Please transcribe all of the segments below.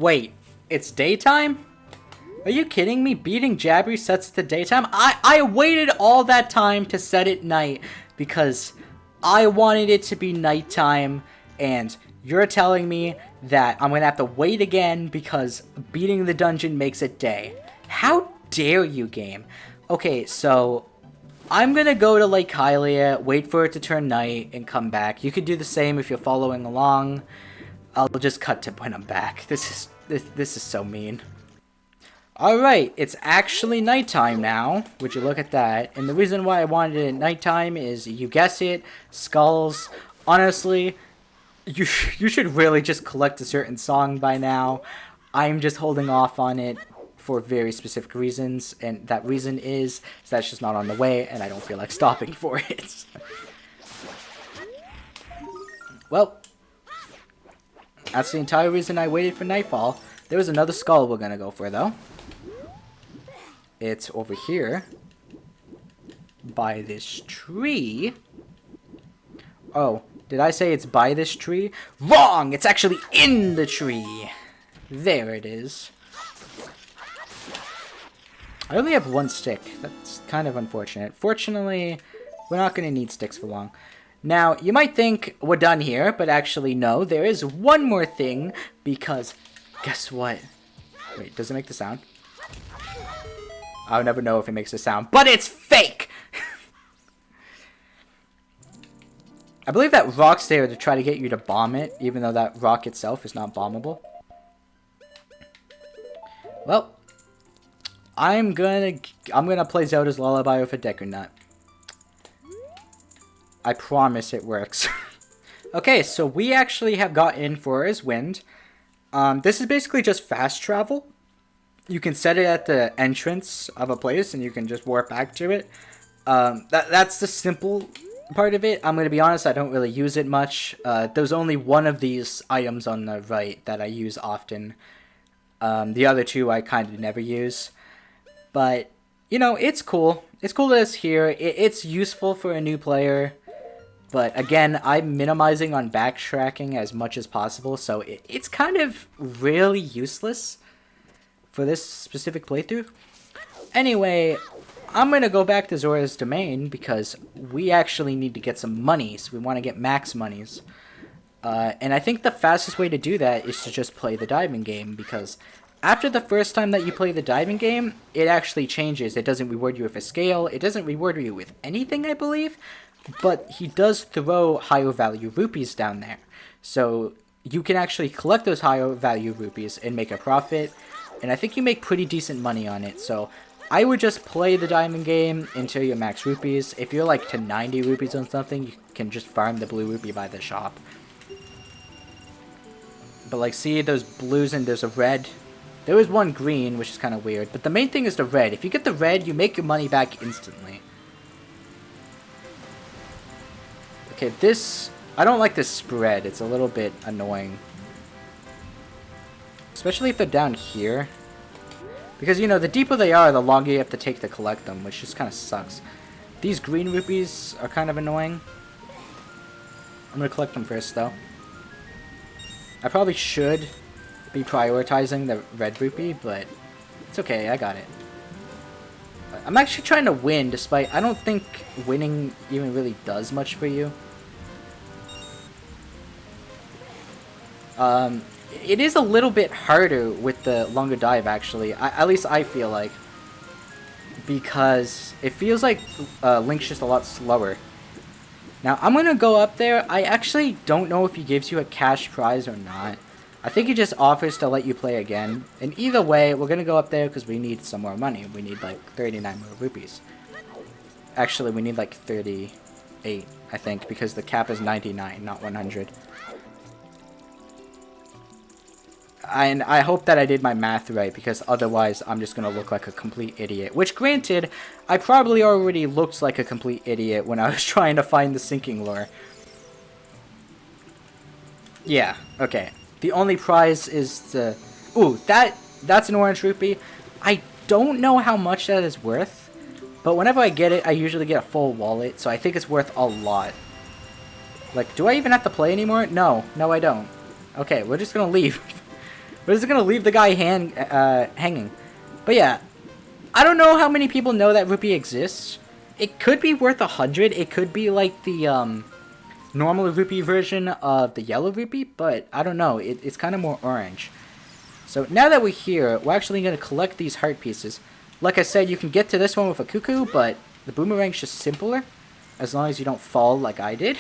Wait, it's daytime? Are you kidding me? Beating Jabbery sets it to daytime? I waited all that time to set it night because I wanted it to be nighttime, and you're telling me that I'm gonna have to wait again because beating the dungeon makes it day. How dare you, game? Okay, so I'm gonna go to Lake Hylia, wait for it to turn night, and come back. You could do the same if you're following along. I'll just cut to when I'm back. This is so mean. Alright, it's actually nighttime now. Would you look at that? And the reason why I wanted it at nighttime is, you guess it, skulls. Honestly, you should really just collect a certain song by now. I'm just holding off on it for very specific reasons, and that reason is that's just not on the way, and I don't feel like stopping for it. Well, that's the entire reason I waited for nightfall. There was another skull we're gonna go for, though. It's over here by this tree. Oh, did I say it's by this tree? Wrong! It's actually in the tree. There it is. I only have one stick. That's kind of unfortunate. Fortunately, we're not going to need sticks for long. Now, you might think we're done here, but actually no. There is one more thing, because guess what? Wait, does it make the sound? I'll never know if it makes a sound, but it's fake! I believe that rock's there to try to get you to bomb it, even though that rock itself is not bombable. Well, I'm gonna play Zelda's Lullaby with a Deku Nut. I promise it works. Okay, so we actually have got in Fora's Wind. This is basically just fast travel. You can set it at the entrance of a place, and you can just warp back to it. That's the simple part of it. I'm going to be honest, I don't really use it much. There's only one of these items on the right that I use often. The other two I kind of never use. But, you know, it's cool. It's cool that it's here. It's useful for a new player. But, again, I'm minimizing on backtracking as much as possible, so it's kind of really useless for this specific playthrough. Anyway, I'm going to go back to Zora's Domain because we actually need to get some monies. We want to get max monies. And I think the fastest way to do that is to just play the diving game, because after the first time that you play the diving game, it actually changes. It doesn't reward you with a scale. It doesn't reward you with anything, I believe. But he does throw higher value rupees down there. So you can actually collect those higher value rupees and make a profit. And I think you make pretty decent money on it. So I would just play the diamond game until you're max rupees. If you're like to 90 rupees on something, you can just farm the blue rupee by the shop. But like, see, those blues and there's a red. There is one green, which is kind of weird. But the main thing is the red. If you get the red, you make your money back instantly. Okay, this... I don't like this spread. It's a little bit annoying. Especially if they're down here. Because, you know, the deeper they are, the longer you have to take to collect them, which just kind of sucks. These green rupees are kind of annoying. I'm going to collect them first, though. I probably should be prioritizing the red rupee, but it's okay, I got it. I'm actually trying to win, despite I don't think winning even really does much for you. It is a little bit harder with the longer dive, actually. At least I feel like. Because it feels like Link's just a lot slower. Now, I'm going to go up there. I actually don't know if he gives you a cash prize or not. I think he just offers to let you play again. And either way, we're going to go up there because we need some more money. We need like 39 more rupees. Actually, we need like 38, I think, because the cap is 99, not 100. And I hope that I did my math right, because otherwise I'm just going to look like a complete idiot. Which, granted, I probably already looked like a complete idiot when I was trying to find the sinking lure. Yeah, okay. The only prize is the... Ooh, that's an orange rupee. I don't know how much that is worth, but whenever I get it, I usually get a full wallet, so I think it's worth a lot. Like, do I even have to play anymore? No, I don't. Okay, we're just going to leave. But it's gonna leave the guy hanging. But yeah, I don't know how many people know that rupee exists. It could be worth 100. It could be like the normal rupee version of the yellow rupee, but I don't know. It's kind of more orange. So now that we're here, we're actually going to collect these heart pieces. Like I said, you can get to this one with a cuckoo, but the boomerang's just simpler, as long as you don't fall like I did.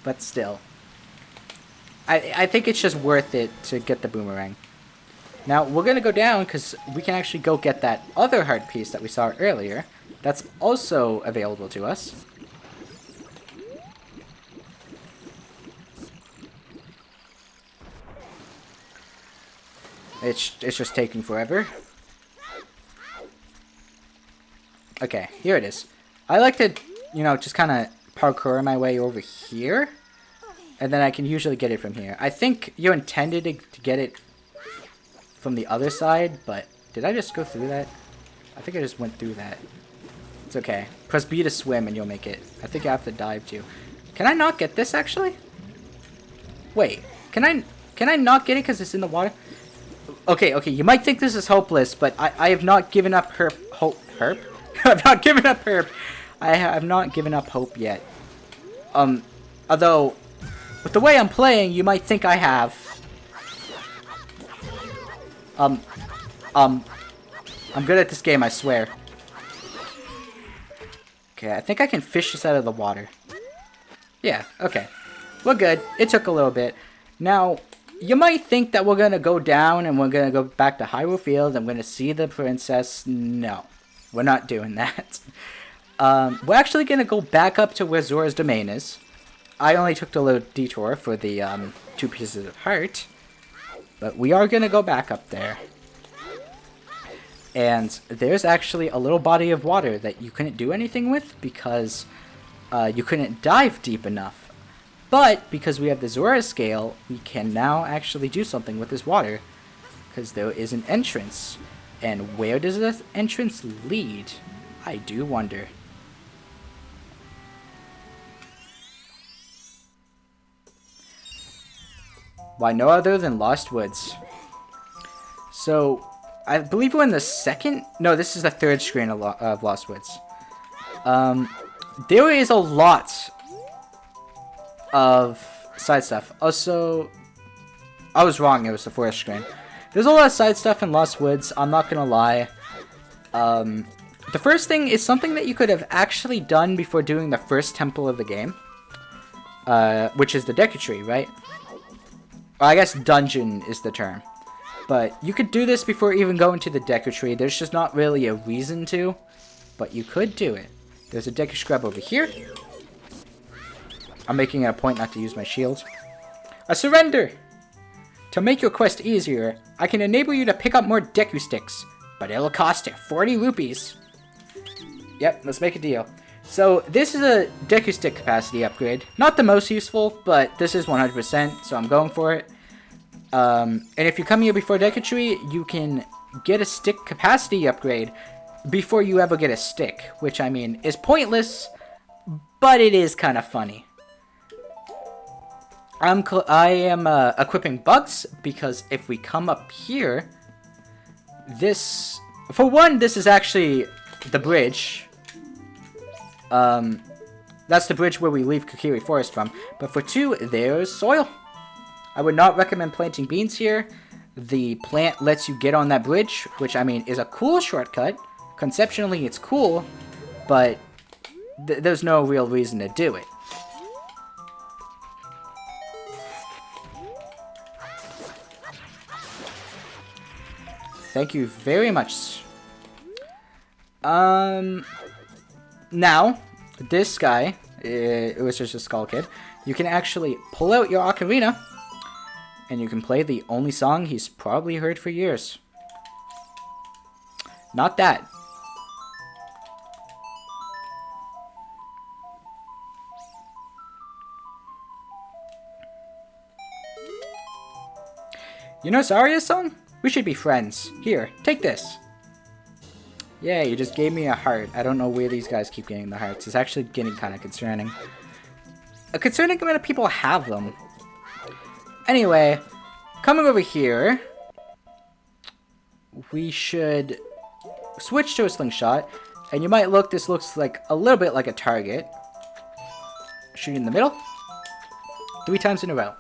But still, I think it's just worth it to get the boomerang. Now, we're going to go down because we can actually go get that other heart piece that we saw earlier. That's also available to us. It's just taking forever. Okay, here it is. I like to, you know, just kind of parkour my way over here. And then I can usually get it from here. I think you intended to get it from the other side, but did I just go through that? I think I just went through that. It's okay. Press B to swim and you'll make it. I think I have to dive too. Can I not get this actually? Wait, can I not get it because it's in the water? Okay, you might think this is hopeless, but I have not given up hope. I've not given up herp. I have not given up hope yet. Although, with the way I'm playing, you might think I have. I'm good at this game, I swear. Okay, I think I can fish this out of the water. Yeah, okay. We're good. It took a little bit. Now, you might think that we're going to go down and we're going to go back to Hyrule Field. I'm going to see the princess. No, we're not doing that. We're actually going to go back up to where Zora's domain is. I only took the little detour for the 2 pieces of heart. But we are going to go back up there. And there's actually a little body of water that you couldn't do anything with because you couldn't dive deep enough. But because we have the Zora scale, we can now actually do something with this water. Because there is an entrance. And where does this entrance lead? I do wonder. Why, no other than Lost Woods. So, I believe we're in the second... No, this is the third screen of Lost Woods. There is a lot of side stuff. Also, I was wrong, it was the fourth screen. There's a lot of side stuff in Lost Woods, I'm not gonna lie. The first thing is something that you could have actually done before doing the first temple of the game. Which is the Deku Tree, right? Well, I guess dungeon is the term. But you could do this before even going to the Deku Tree. There's just not really a reason to. But you could do it. There's a Deku Scrub over here. I'm making it a point not to use my shield. A surrender! To make your quest easier, I can enable you to pick up more Deku Sticks. But it'll cost you 40 rupees. Yep, let's make a deal. So, this is a Deku Stick capacity upgrade. Not the most useful, but this is 100%, so I'm going for it. And if you come here before Deku Tree, you can get a stick capacity upgrade before you ever get a stick. Which, I mean, is pointless, but it is kind of funny. I am equipping bugs, because if we come up here, this... For one, this is actually the bridge. That's the bridge where we leave Kokiri Forest from. But for two, there's soil. I would not recommend planting beans here. The plant lets you get on that bridge, which, I mean, is a cool shortcut. Conceptually, it's cool, but there's no real reason to do it. Thank you very much. Now, this guy, it was just a Skull Kid, you can actually pull out your Ocarina, and you can play the only song he's probably heard for years. Not that. You know Zarya's song? We should be friends. Here, take this. Yeah, you just gave me a heart. I don't know where these guys keep getting the hearts. It's actually getting kind of concerning. A concerning amount of people have them. Anyway, coming over here, we should switch to a slingshot. And you might look, this looks like a little bit like a target. Shoot in the middle. 3 times in a row.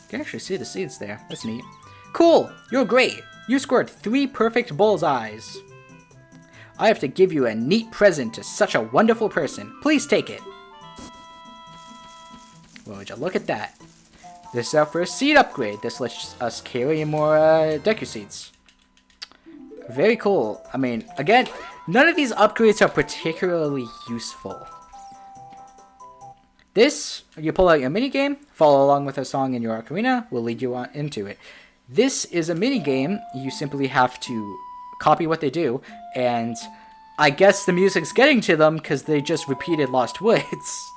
You can actually see the seeds there. That's neat. Cool! You're great! You scored 3 perfect bullseyes. I have to give you a neat present to such a wonderful person. Please take it. Well, would you look at that? This is our first seed upgrade. This lets us carry more Deku seeds. Very cool. I mean, again, none of these upgrades are particularly useful. This, you pull out your minigame, follow along with a song in your Ocarina, will lead you on into it. This is a minigame. You simply have to copy what they do, and I guess the music's getting to them because they just repeated Lost Woods.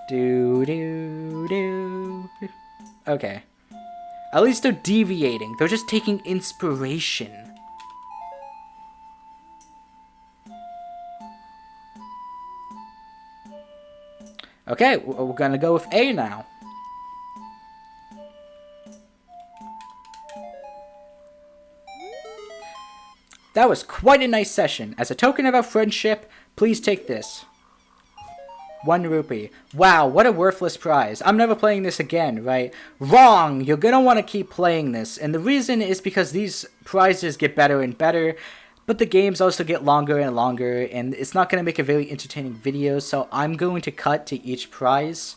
Do do do. Okay. At least they're deviating. They're just taking inspiration. Okay, we're gonna go with A now. That was quite a nice session. As a token of our friendship, please take this. 1 rupee. Wow, what a worthless prize. I'm never playing this again, right? Wrong! You're gonna want to keep playing this. And the reason is because these prizes get better and better, but the games also get longer and longer, and it's not gonna make a very entertaining video, so I'm going to cut to each prize.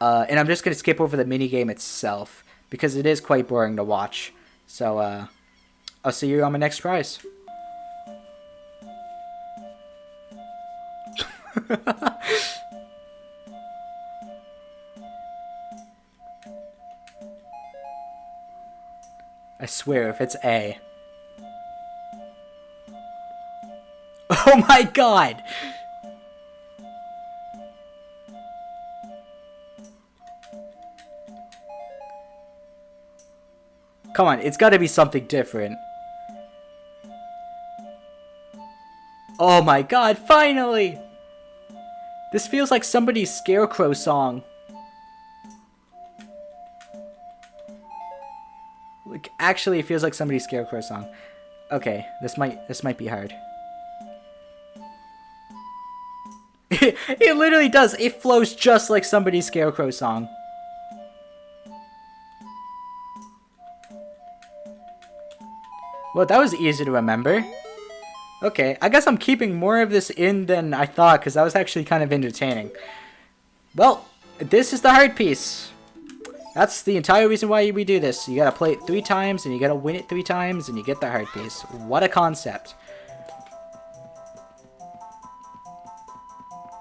And I'm just gonna skip over the minigame itself, because it is quite boring to watch. So, I'll see you on my next prize. I swear, if it's A. Oh my god! Come on, it's gotta be something different. Oh my god, finally! This feels like somebody's Scarecrow song. Like, actually, it feels like somebody's Scarecrow song. Okay, this might be hard. It literally does. It flows just like somebody's Scarecrow song. Well, that was easy to remember. Okay, I guess I'm keeping more of this in than I thought, because that was actually kind of entertaining. Well, this is the hard piece. That's the entire reason why we do this. You gotta play it 3 times, and you gotta win it 3 times, and you get the hard piece. What a concept.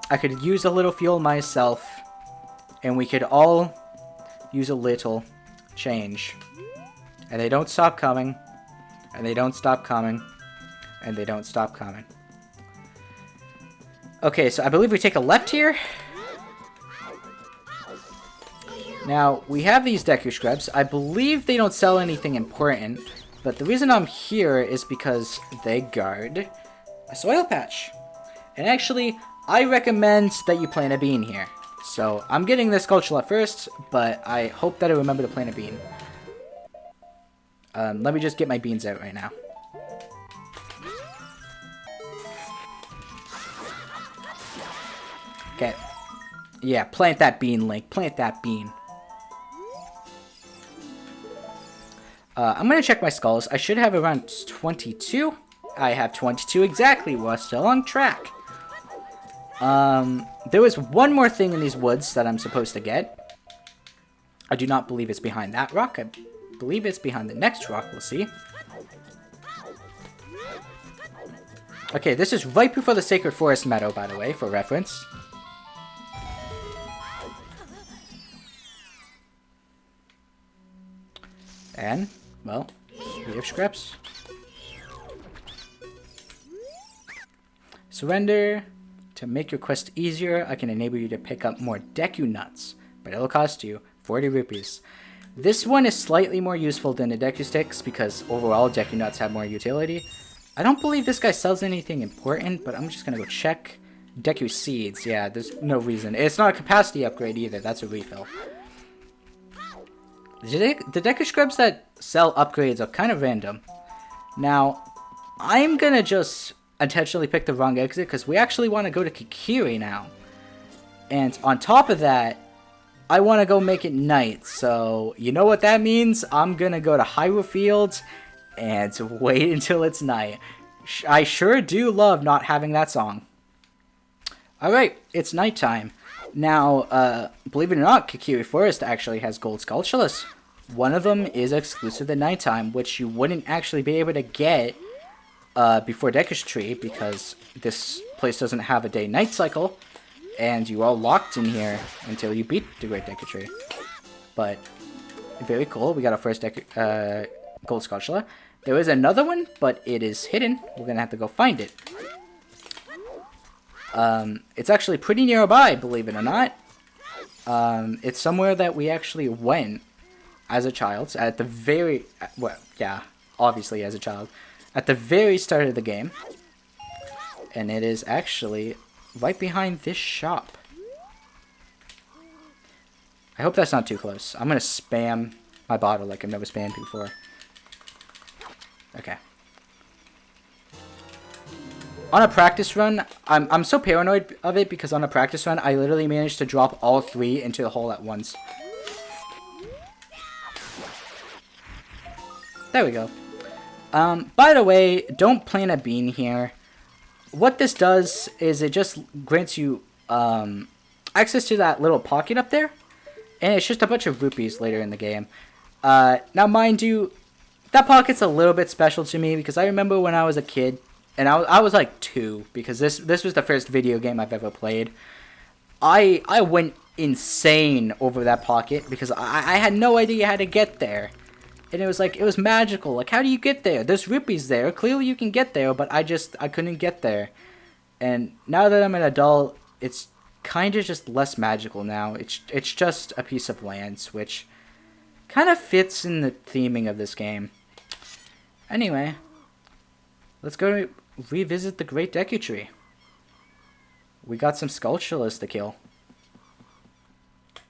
I could use a little fuel myself, and we could all use a little change. And they don't stop coming, and they don't stop coming, and they don't stop coming. Okay, so I believe we take a left here. Now, we have these Deku Scrubs. I believe they don't sell anything important, but the reason I'm here is because they guard a soil patch. And actually, I recommend that you plant a bean here. So, I'm getting this Skulltula first, but I hope that I remember to plant a bean. Let me just get my beans out right now. Okay. Yeah, plant that bean, Link. Plant that bean. I'm gonna check my skulls. I should have around 22. I have 22 exactly. We're still on track. There was one more thing in these woods that I'm supposed to get. I do not believe it's behind that rock. I believe it's behind the next rock. We'll see. Okay, this is right before the Sacred Forest Meadow, by the way, for reference. And, well, we have scraps. Surrender. To make your quest easier, I can enable you to pick up more Deku Nuts, but it'll cost you 40 rupees. This one is slightly more useful than the Deku Sticks because overall Deku Nuts have more utility. I don't believe this guy sells anything important, but I'm just gonna go check. Deku Seeds, yeah, there's no reason. It's not a capacity upgrade either, that's a refill. The Deku Scrubs that sell upgrades are kind of random. Now, I'm gonna just intentionally pick the wrong exit because we actually want to go to Kikiri now. And on top of that, I want to go make it night. So, you know what that means? I'm gonna go to Hyrule Fields and wait until it's night. I sure do love not having that song. Alright, it's nighttime. Now, believe it or not, Kikiri Forest actually has gold Skulltulas. One of them is exclusive at nighttime, which you wouldn't actually be able to get before Deku's Tree, because this place doesn't have a day-night cycle, and you are locked in here until you beat the Great Deku Tree. But, very cool, we got our first gold Skulltula. There is another one, but it is hidden. We're gonna have to go find it. It's actually pretty nearby, believe it or not. It's somewhere that we actually went as a child, at the very, well, yeah, obviously as a child, at the very start of the game. And it is actually right behind this shop. I hope that's not too close. I'm gonna spam my bottle like I've never spammed before. Okay. On a practice run, I'm so paranoid of it because on a practice run, I literally managed to drop all 3 into the hole at once. There we go. By the way, don't plant a bean here. What this does is it just grants you access to that little pocket up there. And it's just a bunch of rupees later in the game. Now, mind you, that pocket's a little bit special to me because I remember when I was a kid, and I was like 2, because this was the first video game I've ever played. I went insane over that pocket because I had no idea how to get there. And it was magical. Like, how do you get there? There's rupees there. Clearly you can get there, but I couldn't get there. And now that I'm an adult, it's kind of just less magical now. It's just a piece of land, which kind of fits in the theming of this game. Anyway, let's go revisit the Great Deku Tree. We got some Skulltulas to kill.